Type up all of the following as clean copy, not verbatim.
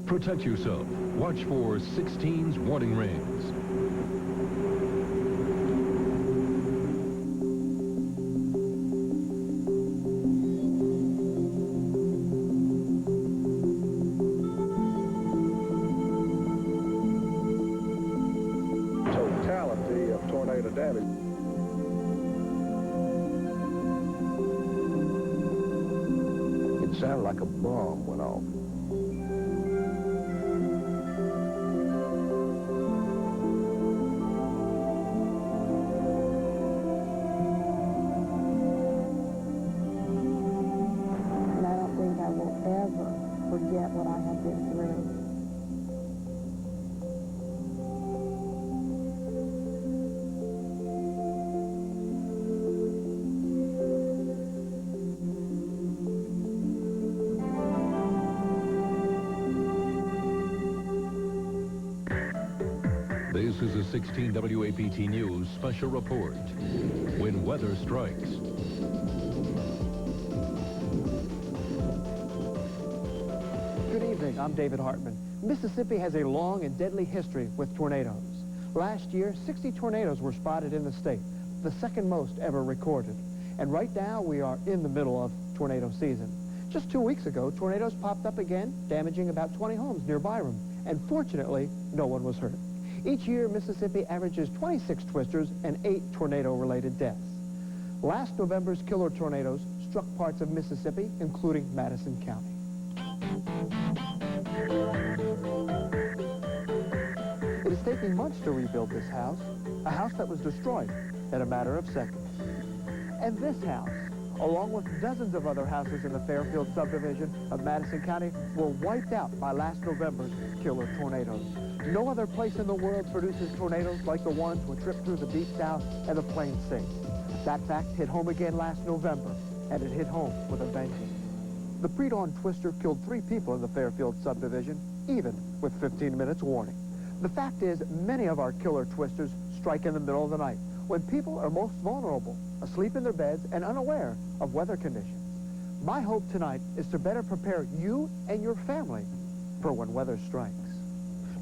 Protect yourself. Watch for 16's warning rings. Totality of tornado damage. It sounded like a bomb went off. And I don't think I will ever forget what I have been through. This is a 16 WAPT News special report. When weather strikes. Good evening, I'm David Hartman. Mississippi has a long and deadly history with tornadoes. Last year, 60 tornadoes were spotted in the state, the second most ever recorded. And right now, we are in the middle of tornado season. Just 2 weeks ago, tornadoes popped up again, damaging about 20 homes near Byram. And fortunately, no one was hurt. Each year, Mississippi averages 26 twisters and 8 tornado-related deaths. Last November's killer tornadoes struck parts of Mississippi, including Madison County. It is taking months to rebuild this house, a house that was destroyed in a matter of seconds. And this house, along with dozens of other houses in the Fairfield subdivision of Madison County, were wiped out by last November's killer tornadoes. No other place in the world produces tornadoes like the ones which ripped through the Deep South and the Plains states. That fact hit home again last November, and it hit home with a vengeance. The pre-dawn twister killed 3 people in the Fairfield subdivision, even with 15 minutes warning. The fact is, many of our killer twisters strike in the middle of the night, when people are most vulnerable, asleep in their beds and unaware of weather conditions. My hope tonight is to better prepare you and your family for when weather strikes.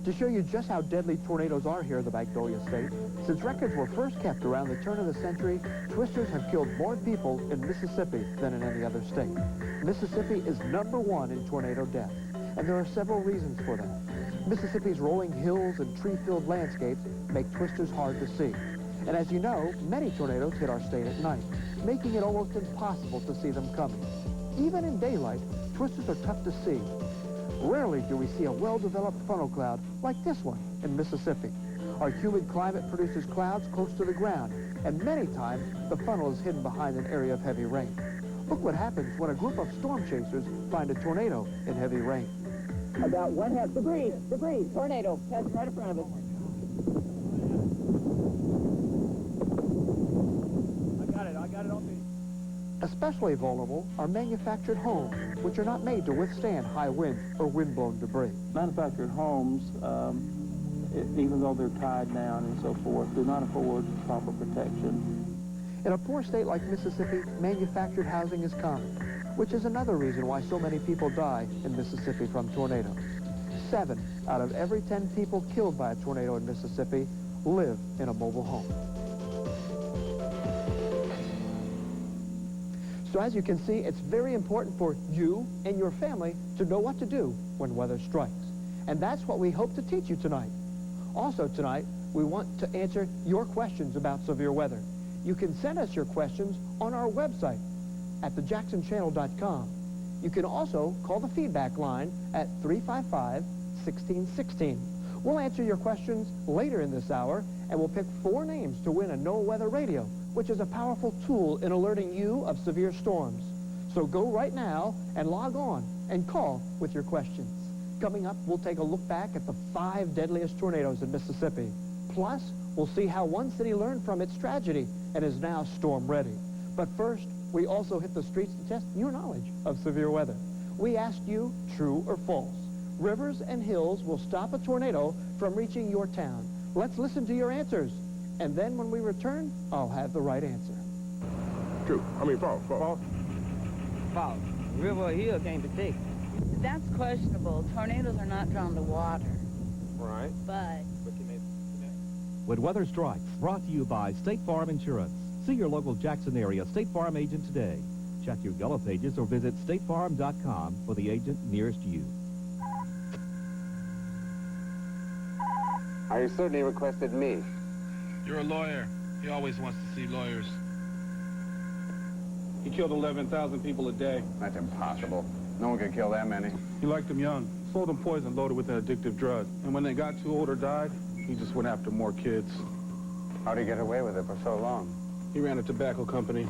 To show you just how deadly tornadoes are here in the Magnolia State, since records were first kept around the turn of the century, twisters have killed more people in Mississippi than in any other state. Mississippi is #1 in tornado deaths, and there are several reasons for that. Mississippi's rolling hills and tree-filled landscapes make twisters hard to see. And as you know, many tornadoes hit our state at night, making it almost impossible to see them coming. Even in daylight, twisters are tough to see. Rarely do we see a well-developed funnel cloud like this one in Mississippi. Our humid climate produces clouds close to the ground, and many times the funnel is hidden behind an area of heavy rain. Look what happens when a group of storm chasers find a tornado in heavy rain. About one half. Debris, tornado, that's right in front of us. I got it on me. Especially vulnerable are manufactured homes, which are not made to withstand high winds or wind-blown debris. Manufactured homes, even though they're tied down and so forth, do not afford proper protection. In a poor state like Mississippi, manufactured housing is common, which is another reason why so many people die in Mississippi from tornadoes. 7 out of every 10 people killed by a tornado in Mississippi live in a mobile home. So as you can see, it's very important for you and your family to know what to do when weather strikes. And that's what we hope to teach you tonight. Also tonight, we want to answer your questions about severe weather. You can send us your questions on our website at thejacksonchannel.com. You can also call the feedback line at 355-1616. We'll answer your questions later in this hour, and we'll pick 4 names to win a no-weather radio, which is a powerful tool in alerting you of severe storms. So go right now and log on and call with your questions. Coming up, we'll take a look back at the 5 deadliest tornadoes in Mississippi. Plus, we'll see how one city learned from its tragedy and is now storm ready. But first, we also hit the streets to test your knowledge of severe weather. We asked you, true or false? Rivers and hills will stop a tornado from reaching your town. Let's listen to your answers. And then when we return, I'll have the right answer. True. I mean false. False. False. River or hill can't protect. That's questionable. Tornadoes are not drawn to water. Right. But When weather strikes, brought to you by State Farm Insurance. See your local Jackson area State Farm agent today. Check your yellow pages or visit statefarm.com for the agent nearest you. You certainly requested me. You're a lawyer. He always wants to see lawyers. He killed 11,000 people a day. That's impossible. No one could kill that many. He liked them young, sold them poison loaded with an addictive drug. And when they got too old or died, he just went after more kids. How'd he get away with it for so long? He ran a tobacco company.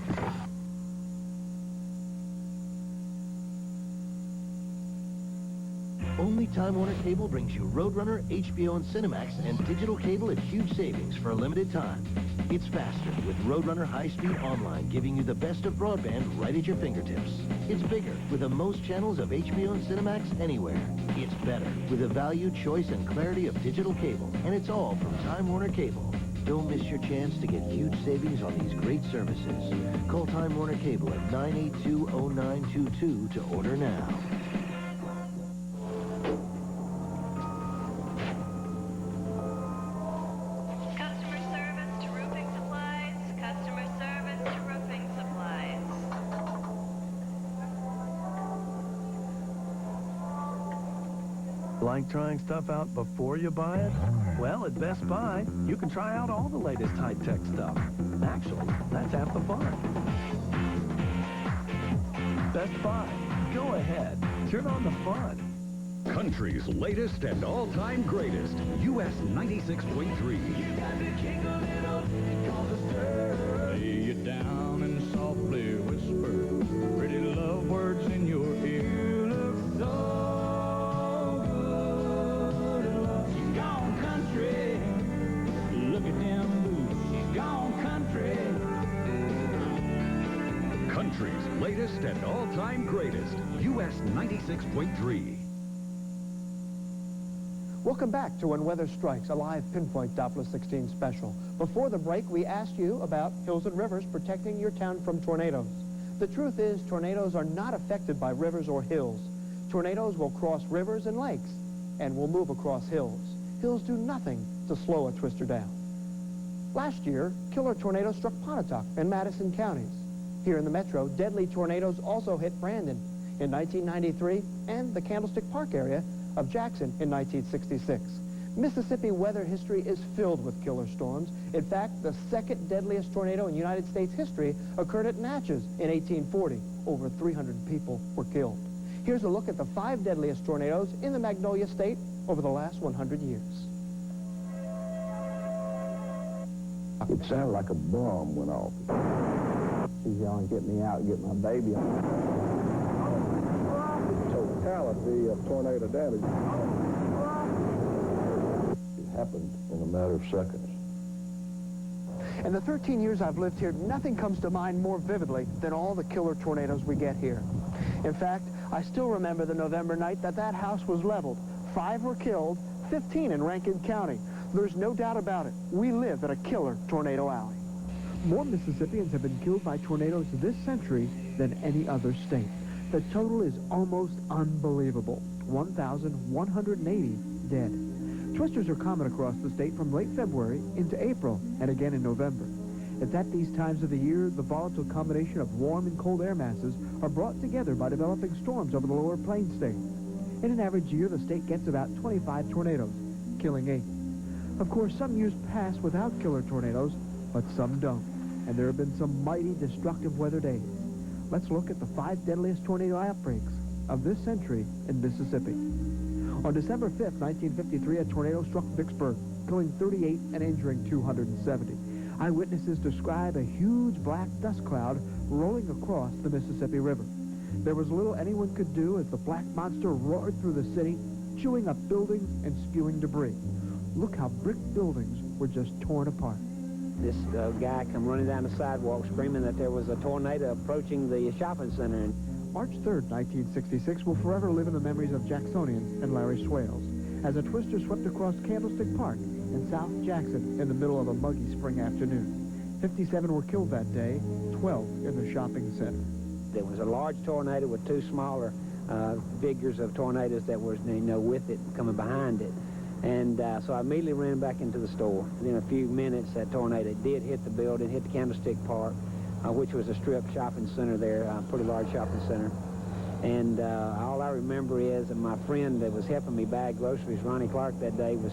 Only Time Warner Cable brings you Roadrunner, HBO, and Cinemax, and digital cable at huge savings for a limited time. It's faster with Roadrunner High-Speed Online, giving you the best of broadband right at your fingertips. It's bigger with the most channels of HBO and Cinemax anywhere. It's better with the value, choice, and clarity of digital cable. And it's all from Time Warner Cable. Don't miss your chance to get huge savings on these great services. Call Time Warner Cable at 982-0922 to order now. Like trying stuff out before you buy it? Well, at Best Buy, you can try out all the latest high-tech stuff. Actually, that's half the fun. Best Buy. Go ahead. Turn on the fun. Country's latest and all-time greatest, US 96.3. Lay you down and softly whisper pretty love words in your ear. You look so look at them boots, she's gone country. Country's latest and all-time greatest, US 96.3. Welcome back to When Weather Strikes, a live Pinpoint Doppler 16 special. Before the break, we asked you about hills and rivers protecting your town from tornadoes. The truth is, tornadoes are not affected by rivers or hills. Tornadoes will cross rivers and lakes and will move across hills. Hills do nothing to slow a twister down. Last year, killer tornadoes struck Pontotoc and Madison counties. Here in the metro, deadly tornadoes also hit Brandon in 1993 and the Candlestick Park area of Jackson in 1966. Mississippi weather history is filled with killer storms. In fact, the second deadliest tornado in United States history occurred at Natchez in 1840. Over 300 people were killed. Here's a look at the 5 deadliest tornadoes in the Magnolia State over the last 100 years. It sounded like a bomb went off. She's yelling, "Get me out, get my baby out." The totality of tornado damage. It happened in a matter of seconds. In the 13 years I've lived here, nothing comes to mind more vividly than all the killer tornadoes we get here. In fact, I still remember the November night that house was leveled. 5 were killed, 15 in Rankin County. There's no doubt about it. We live in a killer tornado alley. More Mississippians have been killed by tornadoes this century than any other state. The total is almost unbelievable. 1,180 dead. Twisters are common across the state from late February into April and again in November. It's at these times of the year the volatile combination of warm and cold air masses are brought together by developing storms over the lower plain states. In an average year, the state gets about 25 tornadoes, killing 8. Of course, some years pass without killer tornadoes, but some don't. And there have been some mighty destructive weather days. Let's look at the 5 deadliest tornado outbreaks of this century in Mississippi. On December 5th, 1953, a tornado struck Vicksburg, killing 38 and injuring 270. Eyewitnesses describe a huge black dust cloud rolling across the Mississippi River. There was little anyone could do as the black monster roared through the city, chewing up buildings and spewing debris. Look how brick buildings were just torn apart. This guy come running down the sidewalk screaming that there was a tornado approaching the shopping center. March 3rd, 1966 will forever live in the memories of Jacksonians and Larry Swales as a twister swept across Candlestick Park in South Jackson in the middle of a muggy spring afternoon. 57 were killed that day, 12 in the shopping center. There was a large tornado with 2 smaller figures of tornadoes that was, with it coming behind it. And so I immediately ran back into the store. In a few minutes, that tornado did hit the building, hit the Candlestick Park, which was a strip shopping center there, a pretty large shopping center. And all I remember is that my friend that was helping me bag groceries, Ronnie Clark, that day was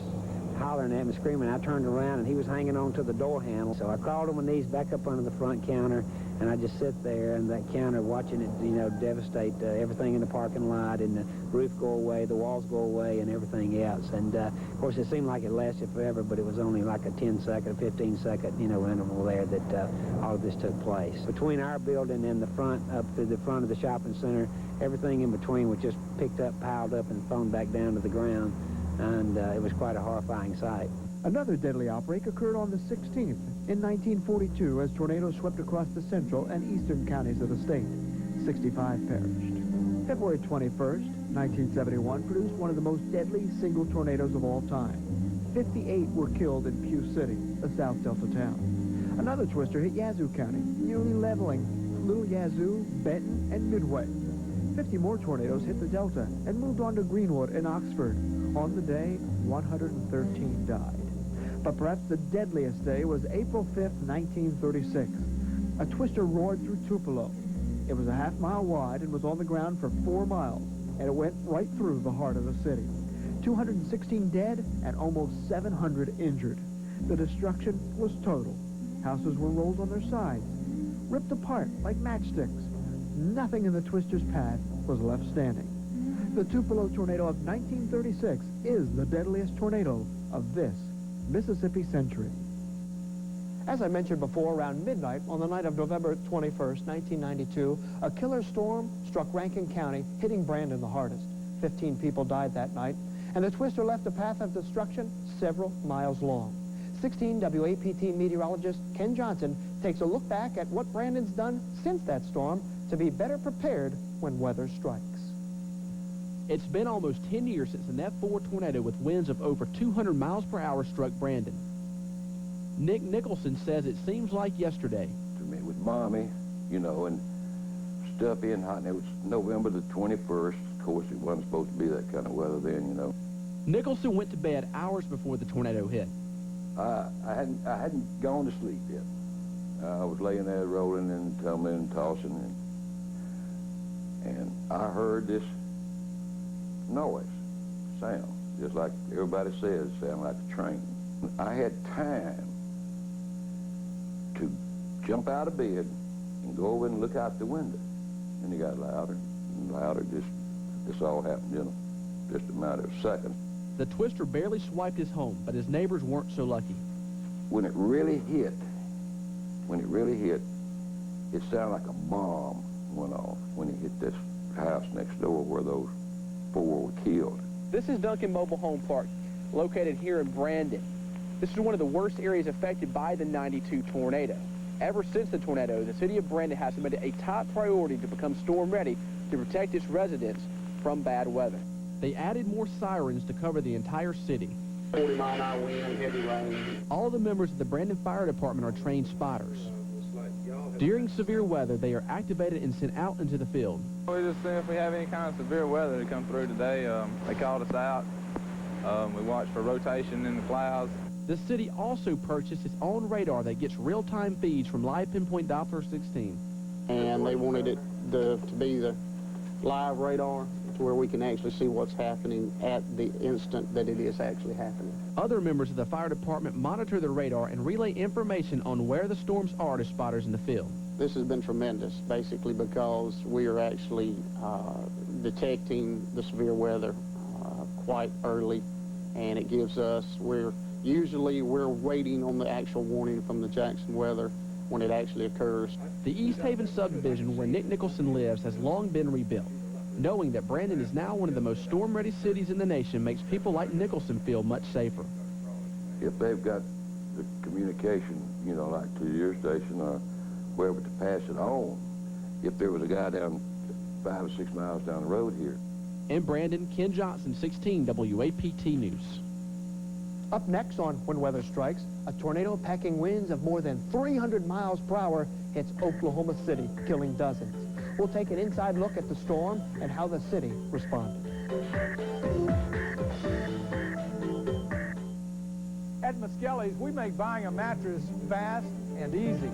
hollering at me, screaming. I turned around, and he was hanging on to the door handle. So I crawled on my knees back up under the front counter, and I just sit there and that counter watching it, devastate everything in the parking lot, and the roof go away, the walls go away, and everything else. And, of course, it seemed like it lasted forever, but it was only like a 10-second, 15-second, interval there that all of this took place. Between our building and the front, up to the front of the shopping center, everything in between was just picked up, piled up, and thrown back down to the ground. And it was quite a horrifying sight. Another deadly outbreak occurred on the 16th in 1942 as tornadoes swept across the central and eastern counties of the state. 65 perished. February 21st, 1971 produced one of the most deadly single tornadoes of all time. 58 were killed in Pew City, a South Delta town. Another twister hit Yazoo County, nearly leveling Little Yazoo, Benton, and Midway. 50 more tornadoes hit the Delta and moved on to Greenwood and Oxford. On the day, 113 died. But perhaps the deadliest day was April 5th, 1936. A twister roared through Tupelo. It was a half-mile wide and was on the ground for 4 miles, and it went right through the heart of the city. 216 dead and almost 700 injured. The destruction was total. Houses were rolled on their sides, ripped apart like matchsticks. Nothing in the twister's path was left standing. The Tupelo tornado of 1936 is the deadliest tornado of this Mississippi century. As I mentioned before, around midnight on the night of November 21st, 1992, a killer storm struck Rankin County, hitting Brandon the hardest. 15 people died that night, and the twister left a path of destruction several miles long. 16 WAPT meteorologist Ken Johnson takes a look back at what Brandon's done since that storm to be better prepared when weather strikes. It's been almost 10 years since an F4 tornado with winds of over 200 miles per hour struck Brandon. Nick Nicholson says it seems like yesterday. To me, with Mommy, and stuff in hot, and it was November the 21st. Of course, it wasn't supposed to be that kind of weather then, Nicholson went to bed hours before the tornado hit. I hadn't gone to sleep yet. I was laying there rolling and tumbling and tossing, and I heard this noise, sound, just like everybody says, sound like a train. I had time to jump out of bed and go over and look out the window, and it got louder and louder. This all happened in just a matter of seconds. The twister barely swiped his home, but his neighbors weren't so lucky. When it really hit, it sounded like a bomb went off when it hit this house next door where those 4 were killed. This is Duncan Mobile Home Park, located here in Brandon. This is one of the worst areas affected by the 92 tornado. Ever since the tornado, the city of Brandon has made it a top priority to become storm ready to protect its residents from bad weather. They added more sirens to cover the entire city. 40-mile-an-hour wind, heavy rain. All of the members of the Brandon Fire Department are trained spotters. During severe weather, they are activated and sent out into the field. We just see if we have any kind of severe weather to come through today. They called us out. We watched for rotation in the clouds. The city also purchased its own radar that gets real-time feeds from live pinpoint Doppler 16. And they wanted it to be the live radar to where we can actually see what's happening at the instant that it is actually happening. Other members of the fire department monitor the radar and relay information on where the storms are to spotters in the field. This has been tremendous, basically, because we are actually detecting the severe weather quite early, and it gives us, we're waiting on the actual warning from the Jackson weather when it actually occurs. The East Haven subdivision where Nick Nicholson lives has long been rebuilt. Knowing that Brandon is now one of the most storm-ready cities in the nation makes people like Nicholson feel much safer. If they've got the communication, like to your station or wherever to pass it on, if there was a guy down 5 or 6 miles down the road here. In Brandon, Ken Johnson, 16 WAPT News. Up next on When Weather Strikes, a tornado packing winds of more than 300 miles per hour hits Oklahoma City, killing dozens. we'll take an inside look at the storm and how the city responded. At Muskelly's, we make buying a mattress fast and easy.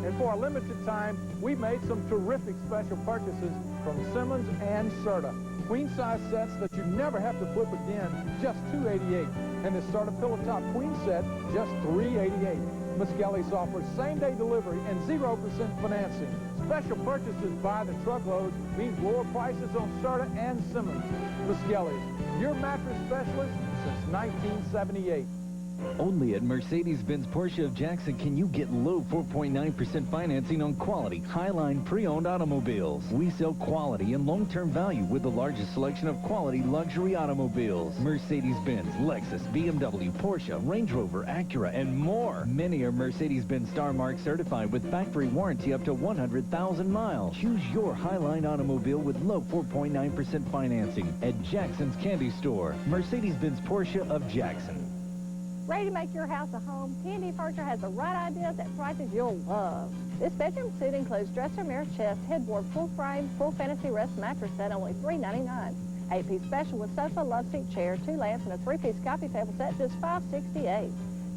And for a limited time, we made some terrific special purchases from Simmons and Serta. Queen-size sets that you never have to flip again, just $288. And the Serta Pillow Top Queen set, just $388. Muskelly's offers same-day delivery and 0% financing. Special purchases by the truckload means lower prices on Serta and Simmons. Muskelly's, your mattress specialist since 1978. Only at Mercedes-Benz Porsche of Jackson can you get low 4.9% financing on quality, Highline pre-owned automobiles. We sell quality and long-term value with the largest selection of quality luxury automobiles. Mercedes-Benz, Lexus, BMW, Porsche, Range Rover, Acura, and more. Many are Mercedes-Benz Star Mark certified with factory warranty up to 100,000 miles. Choose your Highline automobile with low 4.9% financing at Jackson's Candy Store. Mercedes-Benz Porsche of Jackson. Ready to make your house a home? T&D Furniture has the right ideas at prices you'll love. This bedroom suite includes dresser, mirror, chest, headboard, full frame, full fantasy rest mattress set, only $399. 8-piece special with sofa, love seat chair, 2 lamps, and a 3-piece coffee table set, just $568.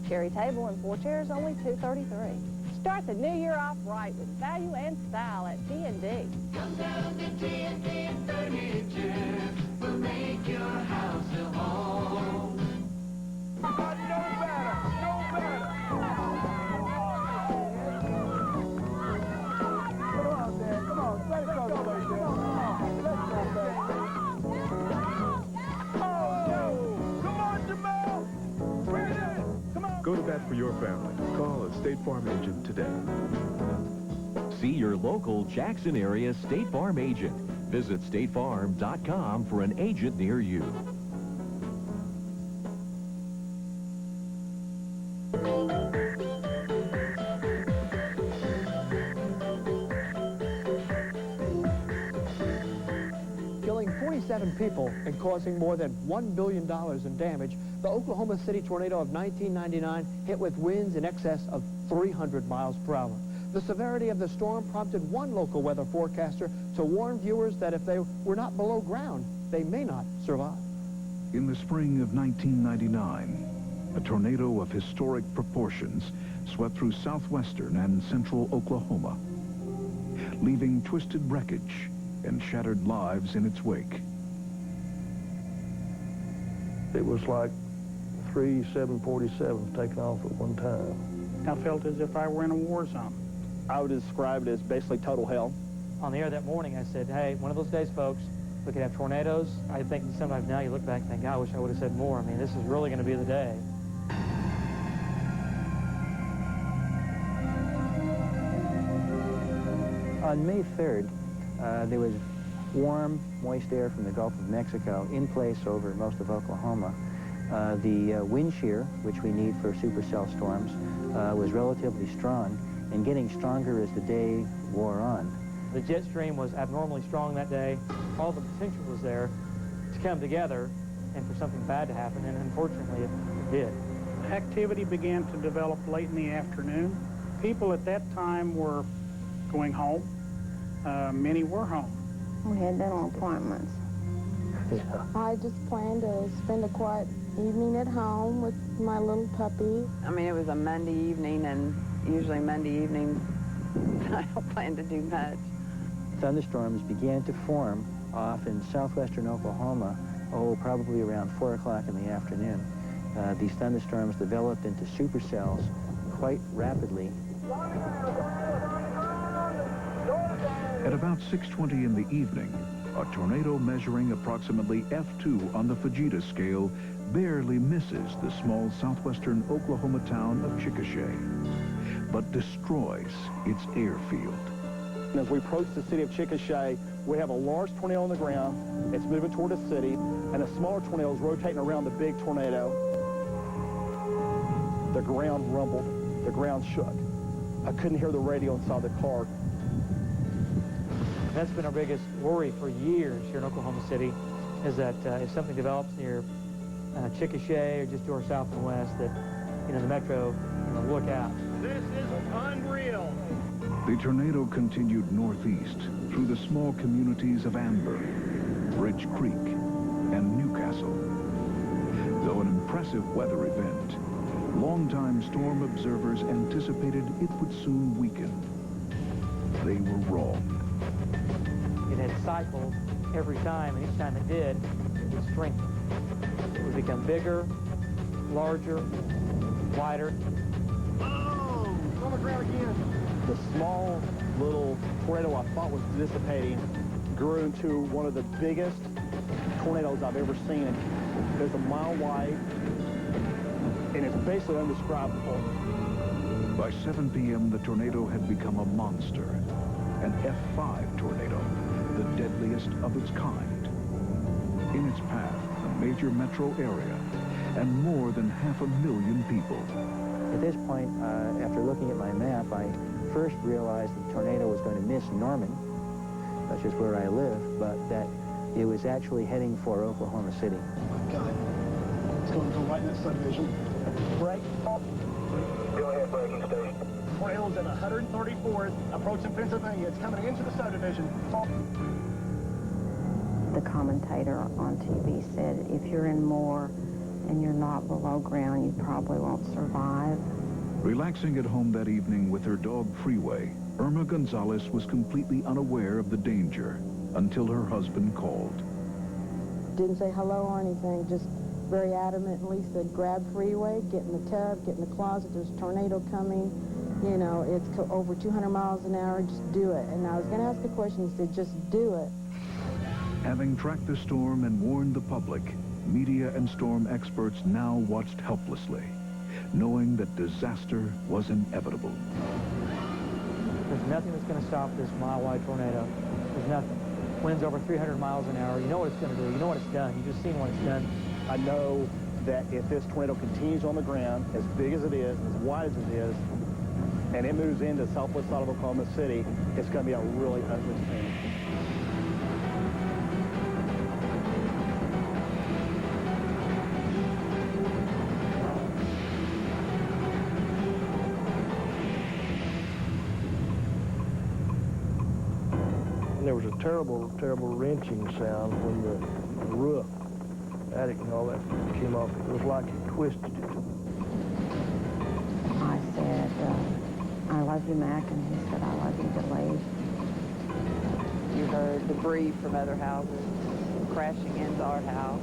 Cherry table and 4 chairs, only $233. Start the new year off right with value and style at T&D. Come down to T&D Furniture. We'll make your house a home. Go to bat for your family. Call a State Farm agent today. See your local Jackson area State Farm agent. Visit statefarm.com for an agent near you. Killing 47 people and causing more than $1 billion in damage, the Oklahoma City tornado of 1999 hit with winds in excess of 300 miles per hour. The severity of the storm prompted one local weather forecaster to warn viewers that if they were not below ground, they may not survive. In the spring of 1999, a tornado of historic proportions swept through southwestern and central Oklahoma, leaving twisted wreckage and shattered lives in its wake. It was like 3 747s taking off at one time. I felt as if I were in a war zone. I would describe it as basically total hell. On the air that morning, I said, hey, one of those days, folks, we could have tornadoes. I think sometimes now you look back and think, I wish I would have said more. I mean, this is really going to be the day. On May 3rd, there was warm, moist air from the Gulf of Mexico in place over most of Oklahoma. The wind shear, which we need for supercell storms, was relatively strong and getting stronger as the day wore on. The jet stream was abnormally strong that day. All the potential was there to come together and for something bad to happen, and unfortunately it did. Activity began to develop late in the afternoon. People at that time were going home. Many were home. We had dental appointments. I just planned to spend a quiet evening at home with my little puppy. I mean, it was a Monday evening, and usually Monday evenings, I don't plan to do much. Thunderstorms began to form off in southwestern Oklahoma, probably around 4 o'clock in the afternoon. These thunderstorms developed into supercells quite rapidly. At about 6:20 in the evening, a tornado measuring approximately F2 on the Fujita scale barely misses the small southwestern Oklahoma town of Chickasha, but destroys its airfield. As we approach the city of Chickasha, we have a large tornado on the ground. It's moving toward the city, and a smaller tornado is rotating around the big tornado. The ground rumbled. The ground shook. I couldn't hear the radio inside the car. That's been our biggest worry for years here in Oklahoma City, is that if something develops near Chickasha or just to our south and west, that, the metro, look out. This is unreal. The tornado continued northeast, through the small communities of Amber, Bridge Creek, and Newcastle. Though an impressive weather event, longtime storm observers anticipated it would soon weaken. They were wrong. It had cycled every time, and each time it did, it would strengthen. It would become bigger, larger, wider. Oh, on the ground again. The small little tornado I thought was dissipating grew into one of the biggest tornadoes I've ever seen. It's a mile wide, and it's basically indescribable. By 7 p.m., the tornado had become a monster, an F5 tornado, the deadliest of its kind. In its path, a major metro area, and more than 500,000 people. At this point, after looking at my map, I first realized the tornado was going to miss Norman, that's just where I live, but that it was actually heading for Oklahoma City. Oh, God. It's going to go right in that subdivision. Brake. Go ahead, braking station. Tornado's at 134th, approaching Pennsylvania. It's coming into the subdivision. The commentator on TV said, if you're in Moore and you're not below ground, you probably won't survive. Relaxing at home that evening with her dog Freeway, Irma Gonzalez was completely unaware of the danger until her husband called. Didn't say hello or anything, just very adamantly said, grab Freeway, get in the tub, get in the closet, there's a tornado coming. You know, it's over 200 miles an hour, just do it. And I was going to ask a question, he said, just do it. Having tracked the storm and warned the public, media and storm experts now watched helplessly, knowing that disaster was inevitable. There's nothing that's going to stop this mile-wide tornado. There's nothing. Winds over 300 miles an hour. You know what it's going to do. You know what it's done. You've just seen what it's done. I know that if this tornado continues on the ground, as big as it is, as wide as it is, and it moves into the southwest side of Oklahoma City, it's going to be a really ugly thing. There was a terrible, terrible wrenching sound when the roof, attic and all that came off. It was like it twisted it. I said, I love you, Mac, and he said, I love you, Delay. You heard debris from other houses crashing into our house.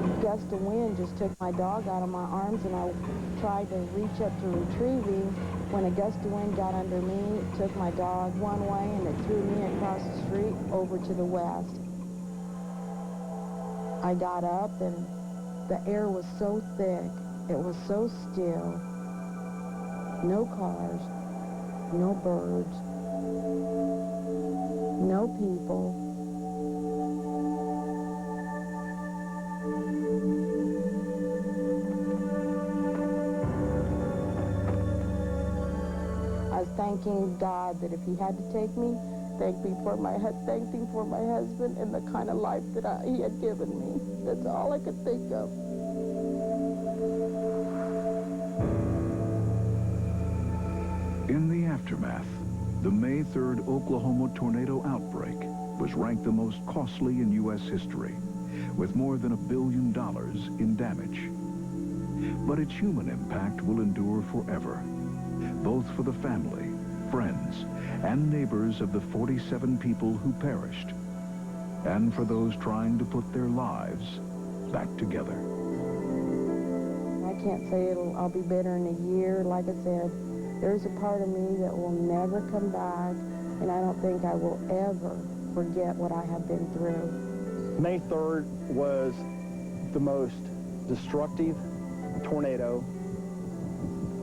A gust of wind just took my dog out of my arms, and I tried to reach up to retrieve him. When a gust of wind got under me, it took my dog one way, and it threw me across the street over to the west. I got up, and the air was so thick, it was so still. No cars, no birds, no people. I was thanking God that if he had to take me, thanked him for my husband and the kind of life that he had given me. That's all I could think of. In the aftermath, the May 3rd Oklahoma tornado outbreak was ranked the most costly in U.S. history, with more than $1 billion in damage. But its human impact will endure forever, both for the family, friends, and neighbors of the 47 people who perished, and for those trying to put their lives back together. I can't say I'll be better in a year. Like I said, there's a part of me that will never come back, and I don't think I will ever forget what I have been through. May 3rd was the most destructive tornado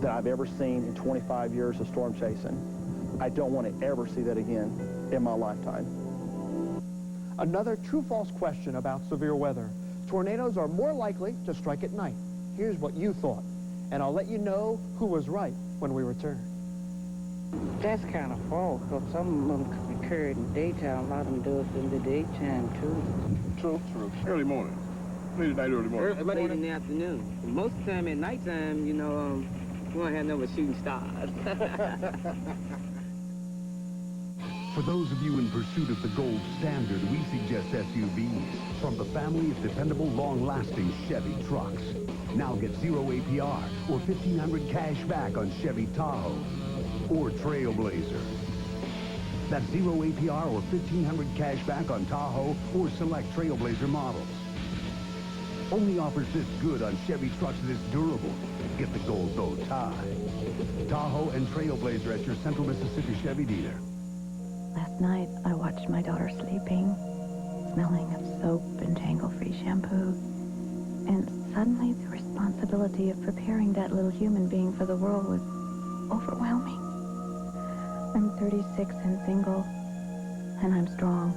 that I've ever seen in 25 years of storm chasing. I don't want to ever see that again in my lifetime. Another true-false question about severe weather. Tornadoes are more likely to strike at night. Here's what you thought, and I'll let you know who was right when we return. That's kind of false, because some of them occur in the daytime. A lot of them do it in the daytime, too. True. Early morning. Late at night, early morning. Late in the afternoon. Most of the time at nighttime, you know, we don't have no shooting stars. For those of you in pursuit of the gold standard, we suggest SUVs from the family of dependable, long-lasting Chevy trucks. Now get 0 APR or $1,500 cash back on Chevy Tahoe or Trailblazer. That's 0 APR or $1,500 cash back on Tahoe or select Trailblazer models. Only offers this good on Chevy trucks this durable. Get the gold bow tie. Tahoe and Trailblazer at your Central Mississippi Chevy dealer. Last night, I watched my daughter sleeping, smelling of soap and jangle-free shampoo. And suddenly, the responsibility of preparing that little human being for the world was overwhelming. I'm 36 and single, and I'm strong.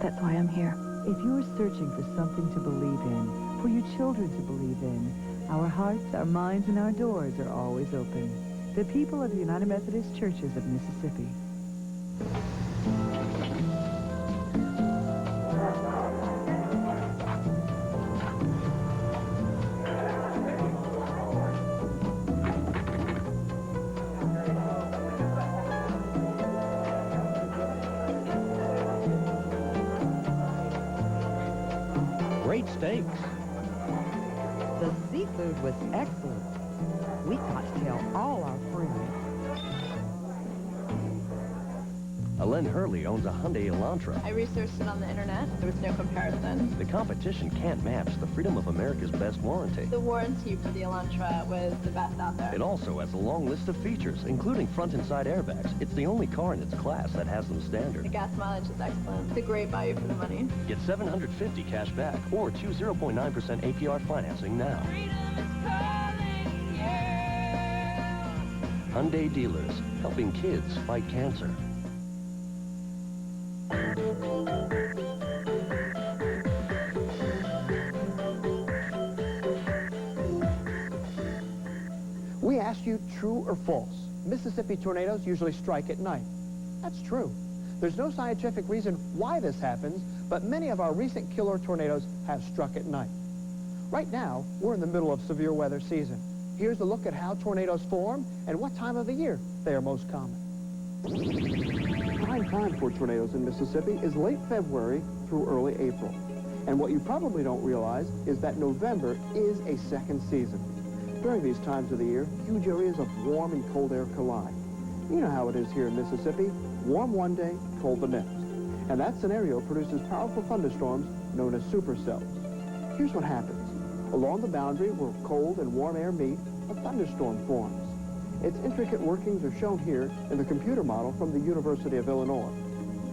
That's why I'm here. If you're searching for something to believe in, for your children to believe in, our hearts, our minds, and our doors are always open. The people of the United Methodist Churches of Mississippi. Great steaks. The seafood was excellent. We got to tell all our friends. Alen Hurley owns a Hyundai Elantra. I researched it on the internet. There was no comparison. The competition can't match the Freedom of America's best warranty. The warranty for the Elantra was the best out there. It also has a long list of features, including front and side airbags. It's the only car in its class that has them standard. The gas mileage is excellent. It's a great value for the money. Get $750 cash back or choose 0.9% APR financing now. Hyundai dealers, helping kids fight cancer. We asked you true or false. Mississippi tornadoes usually strike at night. That's true. There's no scientific reason why this happens, but many of our recent killer tornadoes have struck at night. Right now, we're in the middle of severe weather season. Here's a look at how tornadoes form and what time of the year they are most common. Prime time for tornadoes in Mississippi is late February through early April. And what you probably don't realize is that November is a second season. During these times of the year, huge areas of warm and cold air collide. You know how it is here in Mississippi. Warm one day, cold the next. And that scenario produces powerful thunderstorms known as supercells. Here's what happens. Along the boundary where cold and warm air meet, a thunderstorm forms. Its intricate workings are shown here in the computer model from the University of Illinois.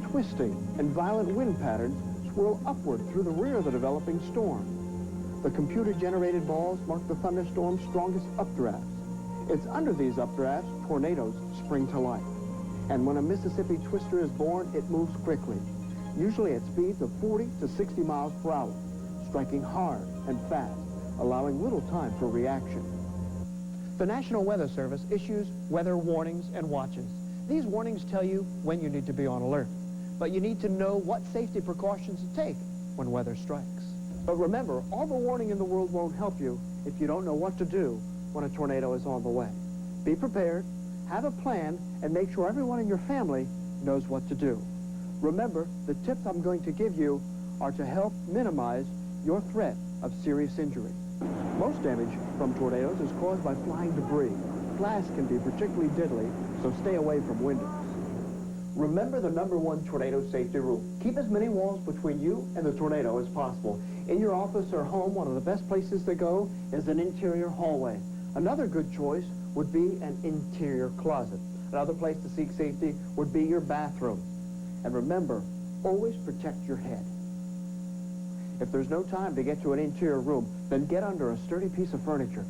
Twisting and violent wind patterns swirl upward through the rear of the developing storm. The computer-generated balls mark the thunderstorm's strongest updrafts. It's under these updrafts tornadoes spring to life. And when a Mississippi twister is born, it moves quickly, usually at speeds of 40 to 60 miles per hour, striking hard and fast, allowing little time for reaction. The National Weather Service issues weather warnings and watches. These warnings tell you when you need to be on alert, but you need to know what safety precautions to take when weather strikes. But remember, all the warning in the world won't help you if you don't know what to do when a tornado is on the way. Be prepared, have a plan, and make sure everyone in your family knows what to do. Remember, the tips I'm going to give you are to help minimize your threat of serious injury. Most damage from tornadoes is caused by flying debris. Glass can be particularly deadly, so stay away from windows. Remember the #1 tornado safety rule. Keep as many walls between you and the tornado as possible. In your office or home, one of the best places to go is an interior hallway. Another good choice would be an interior closet. Another place to seek safety would be your bathroom. And remember, always protect your head. If there's no time to get to an interior room, then get under a sturdy piece of furniture.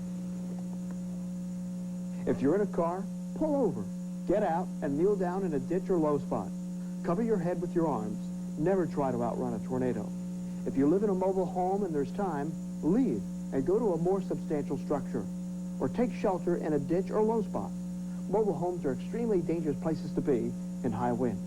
If you're in a car, pull over, get out, and kneel down in a ditch or low spot. Cover your head with your arms. Never try to outrun a tornado. If you live in a mobile home and there's time, leave and go to a more substantial structure. Or take shelter in a ditch or low spot. Mobile homes are extremely dangerous places to be in high winds.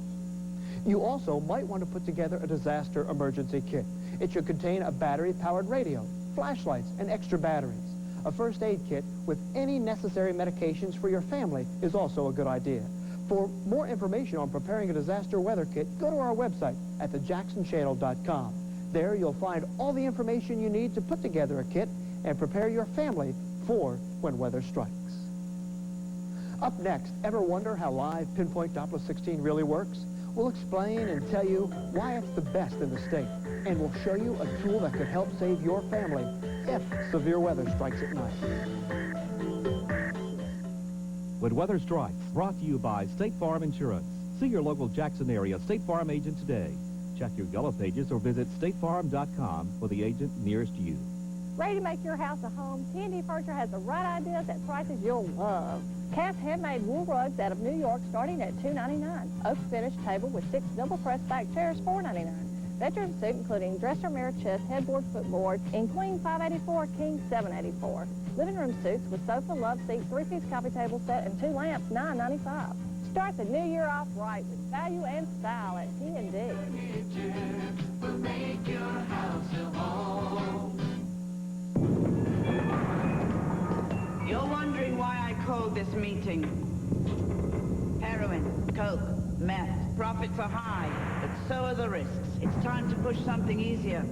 You also might want to put together a disaster emergency kit. It should contain a battery-powered radio, flashlights, and extra batteries. A first aid kit with any necessary medications for your family is also a good idea. For more information on preparing a disaster weather kit, go to our website at thejacksonchannel.com. There you'll find all the information you need to put together a kit and prepare your family for when weather strikes. Up next, ever wonder how live pinpoint Doppler 16 really works? We'll explain and tell you why it's the best in the state. And we'll show you a tool that could help save your family if severe weather strikes at night. When Weather Strikes, brought to you by State Farm Insurance. See your local Jackson area State Farm agent today. Check your Yellow Pages or visit statefarm.com for the agent nearest you. Ready to make your house a home? T&D Furniture has the right ideas at prices you'll love. Cast handmade wool rugs out of New York starting at $2.99. Oak finish table with 6 double press back chairs, $4.99. Veteran suit including dresser, mirror, chest, headboard, footboard in Queen $584, King $784. Living room suits with sofa, love seat, 3-piece coffee table set, and 2 lamps, $9.95. Start the new year off right with value and style at T&D. You're wondering why I called this meeting. Heroin, coke, meth, profits are high, but so are the risks. It's time to push something easier.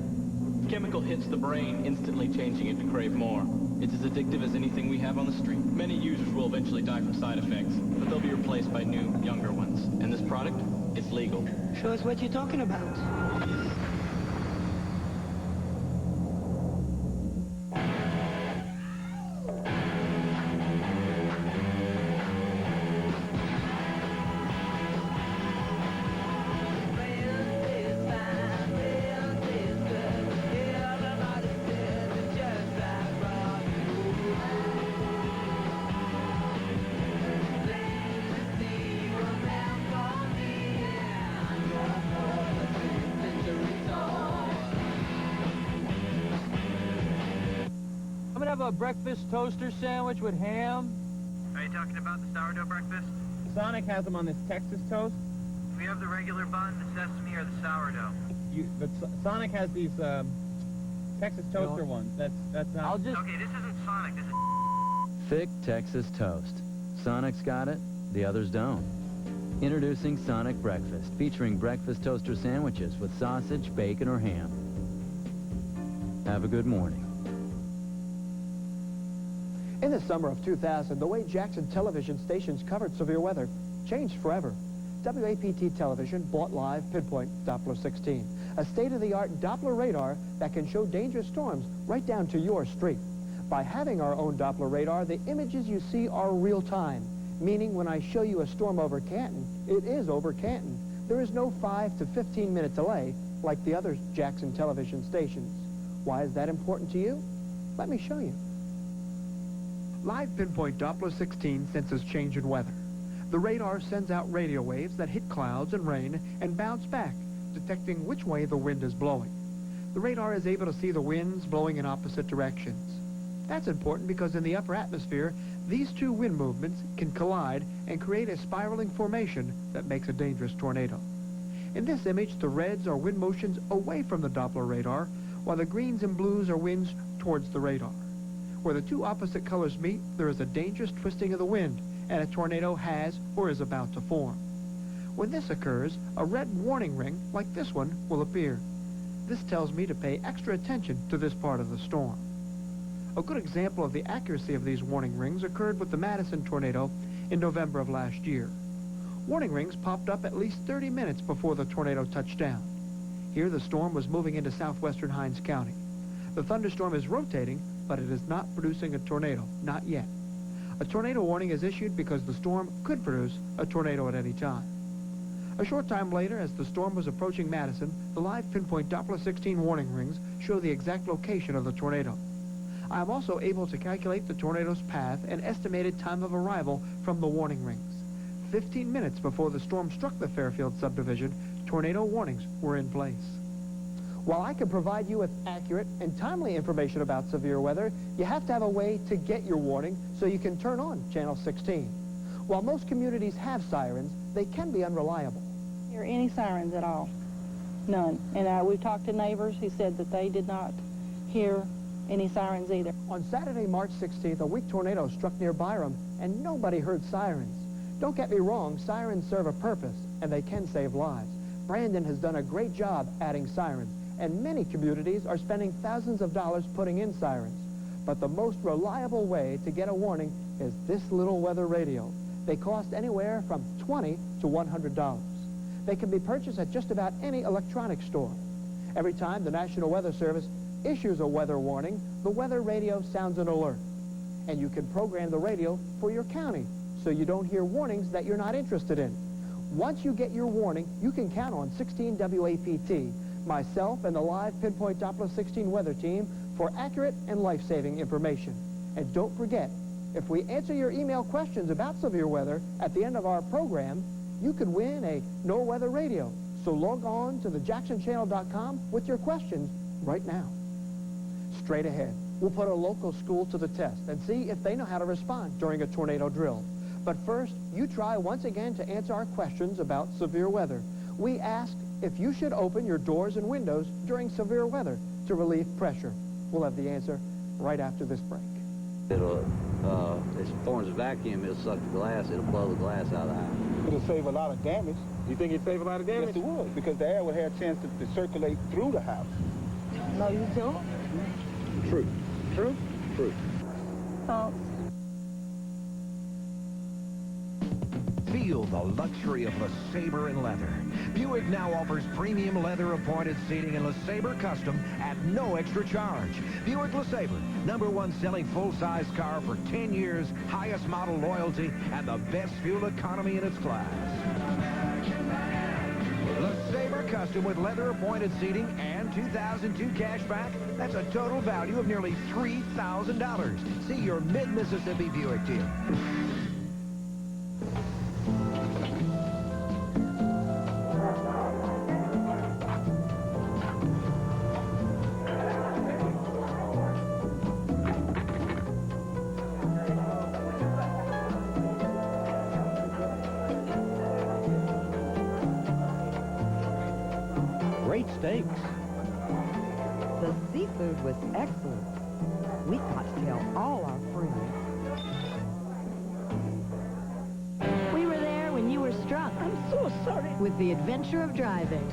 Chemical hits the brain, instantly changing it to crave more. It's as addictive as anything we have on the street. Many users will eventually die from side effects, but they'll be replaced by new, younger ones. And this product, it's legal. Show us what you're talking about. A breakfast toaster sandwich with ham. Are you talking about the sourdough breakfast? Sonic has them on this Texas toast. Do we have the regular bun, the sesame, or the sourdough? But Sonic has these Texas toaster ones. That's not. Okay, this isn't Sonic. This is. Thick Texas toast. Sonic's got it. The others don't. Introducing Sonic Breakfast, featuring breakfast toaster sandwiches with sausage, bacon, or ham. Have a good morning. In the summer of 2000, the way Jackson television stations covered severe weather changed forever. WAPT television bought live pinpoint Doppler 16, a state-of-the-art Doppler radar that can show dangerous storms right down to your street. By having our own Doppler radar, the images you see are real-time, meaning when I show you a storm over Canton, it is over Canton. There is no 5 to 15-minute delay like the other Jackson television stations. Why is that important to you? Let me show you. Live pinpoint Doppler 16 senses change in weather. The radar sends out radio waves that hit clouds and rain and bounce back, detecting which way the wind is blowing. The radar is able to see the winds blowing in opposite directions. That's important because in the upper atmosphere, these two wind movements can collide and create a spiraling formation that makes a dangerous tornado. In this image, the reds are wind motions away from the Doppler radar, while the greens and blues are winds towards the radar. Where the two opposite colors meet, there is a dangerous twisting of the wind, and a tornado has or is about to form. When this occurs, a red warning ring, like this one, will appear. This tells me to pay extra attention to this part of the storm. A good example of the accuracy of these warning rings occurred with the Madison tornado in November of last year. Warning rings popped up at least 30 minutes before the tornado touched down. Here the storm was moving into southwestern Hinds County. The thunderstorm is rotating, but it is not producing a tornado, not yet. A tornado warning is issued because the storm could produce a tornado at any time. A short time later, as the storm was approaching Madison, the live pinpoint Doppler 16 warning rings show the exact location of the tornado. I am also able to calculate the tornado's path and estimated time of arrival from the warning rings. 15 minutes before the storm struck the Fairfield subdivision, tornado warnings were in place. While I can provide you with accurate and timely information about severe weather, you have to have a way to get your warning so you can turn on Channel 16. While most communities have sirens, they can be unreliable. Hear any sirens at all? None. And we've talked to neighbors who said that they did not hear any sirens either. On Saturday, March 16th, a weak tornado struck near Byram, and nobody heard sirens. Don't get me wrong, sirens serve a purpose, and they can save lives. Brandon has done a great job adding sirens, and many communities are spending thousands of dollars putting in sirens. But the most reliable way to get a warning is this little weather radio. They cost anywhere from $20 to $100. They can be purchased at just about any electronics store. Every time the National Weather Service issues a weather warning, the weather radio sounds an alert. And you can program the radio for your county, so you don't hear warnings that you're not interested in. Once you get your warning, you can count on 16 WAPT, myself and the live Pinpoint Doppler 16 weather team for accurate and life-saving information. And don't forget, if we answer your email questions about severe weather at the end of our program, you could win a No Weather Radio. So log on to thejacksonchannel.com with your questions right now. Straight ahead, we'll put a local school to the test and see if they know how to respond during a tornado drill. But first, you try once again to answer our questions about severe weather. We ask if you should open your doors and windows during severe weather to relieve pressure. We'll have the answer right after this break. It forms a vacuum, it'll suck the glass, it'll blow the glass out of the house. It'll save a lot of damage. You think it'd save a lot of damage? Yes, it would, because the air would have a chance to circulate through the house. No, you don't? True. True? True. False. Feel the luxury of LeSabre in leather. Buick now offers premium leather-appointed seating in LeSabre Custom at no extra charge. Buick LeSabre, #1 selling full-size car for 10 years, highest model loyalty, and the best fuel economy in its class. LeSabre Custom with leather-appointed seating and 2002 cash back. That's a total value of nearly $3,000. See your mid-Mississippi Buick dealer. Great steaks. The seafood was excellent. We got to tell all our friends. We were there when you were struck. I'm so sorry. With the adventure of driving.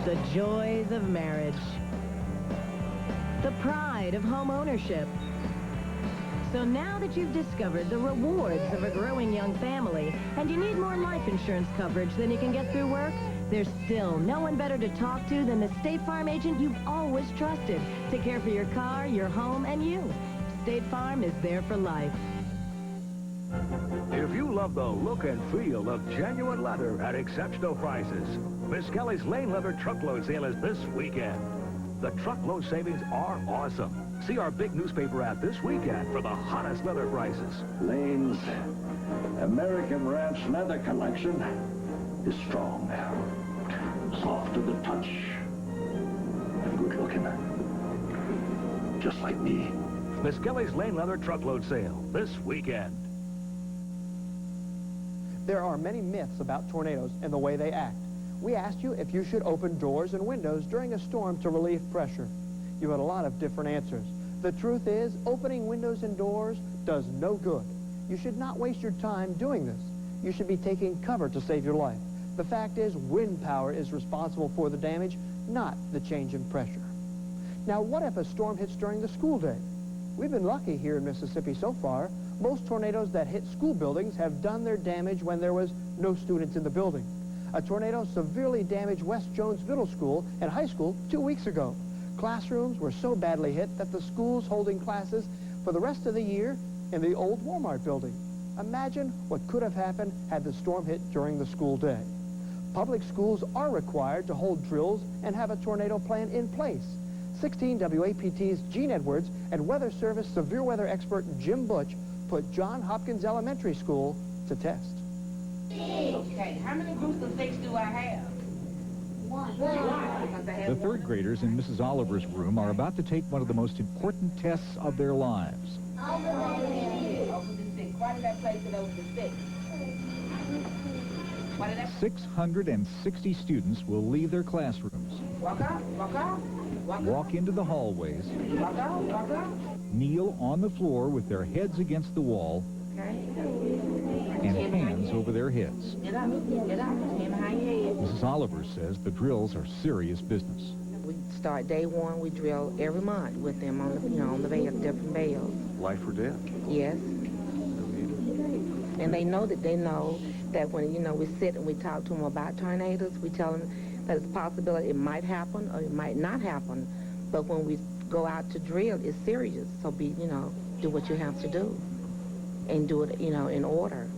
The joys of marriage. The pride of home ownership. So now that you've discovered the rewards of a growing young family, and you need more life insurance coverage than you can get through work, there's still no one better to talk to than the State Farm agent you've always trusted to care for your car, your home, and you. State Farm is there for life. If you love the look and feel of genuine leather at exceptional prices, Miss Kelly's Lane Leather Truckload Sale is this weekend. The truckload savings are awesome. See our big newspaper ad this weekend for the hottest leather prices. Lane's American Ranch Leather Collection is strong, soft to the touch, and good looking. Just like me. Miss Kelly's Lane Leather Truckload Sale this weekend. There are many myths about tornadoes and the way they act. We asked you if you should open doors and windows during a storm to relieve pressure. You had a lot of different answers. The truth is, opening windows and doors does no good. You should not waste your time doing this. You should be taking cover to save your life. The fact is, wind power is responsible for the damage, not the change in pressure. Now, what if a storm hits during the school day? We've been lucky here in Mississippi so far. Most tornadoes that hit school buildings have done their damage when there was no students in the building. A tornado severely damaged West Jones Middle School and High School 2 weeks ago. Classrooms were so badly hit that the school's holding classes for the rest of the year in the old Walmart building. Imagine what could have happened had the storm hit during the school day. Public schools are required to hold drills and have a tornado plan in place. 16 WAPT's Gene Edwards and Weather Service severe weather expert Jim Butch put John Hopkins Elementary School to test. Okay, how many groups of 6 do I have? One. The third graders in Mrs. Oliver's room are about to take one of the most important tests of their lives. Over the stick. Why did I place it over the stick? 660 students will leave their classrooms, Walk out, walk out, walk into the hallways, walk out, walk out. kneel on the floor with their heads against the wall, and hands over their heads. Mrs. Oliver says the drills are serious business. We start day one, we drill every month with them on the, on the bales, different bales. Life or death? Yes. And they know that when, we sit and we talk to them about tornadoes, we tell them that it's a possibility it might happen or it might not happen. But when we go out to drill, it's serious. So do what you have to do and do it, in order.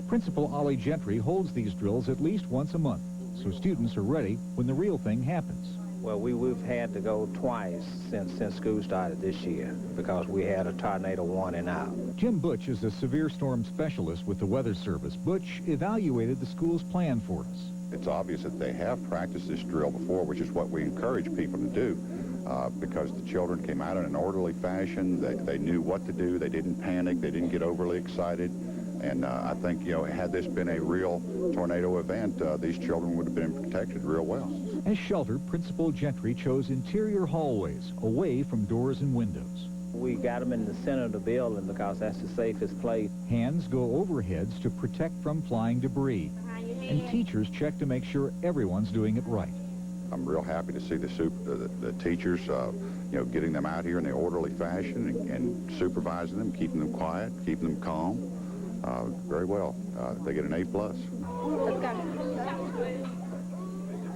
Principal Ollie Gentry holds these drills at least once a month, so students are ready when the real thing happens. Well, we've had to go twice since school started this year because we had a tornado warning out. Jim Butch is a severe storm specialist with the Weather Service. Butch evaluated the school's plan for us. It's obvious that they have practiced this drill before, which is what we encourage people to do, because the children came out in an orderly fashion. They knew what to do. They didn't panic. They didn't get overly excited. And I think, had this been a real tornado event, these children would have been protected real well. As shelter, Principal Gentry chose interior hallways, away from doors and windows. We got them in the center of the building because that's the safest place. Hands go over heads to protect from flying debris. And teachers check to make sure everyone's doing it right. I'm real happy to see the teachers, getting them out here in the orderly fashion and supervising them, keeping them quiet, keeping them calm. Very well. They get an A+.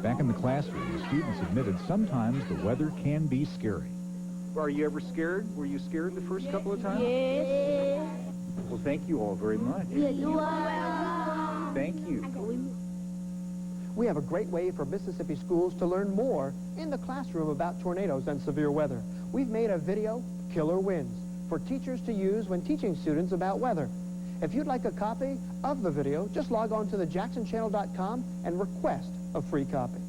Back in the classroom, the students admitted sometimes the weather can be scary. Are you ever scared? Were you scared the first couple of times? Yes. Well, thank you all very much. You are. Thank you. We have a great way for Mississippi schools to learn more in the classroom about tornadoes and severe weather. We've made a video, Killer Winds, for teachers to use when teaching students about weather. If you'd like a copy of the video, just log on to thejacksonchannel.com and request a free copy.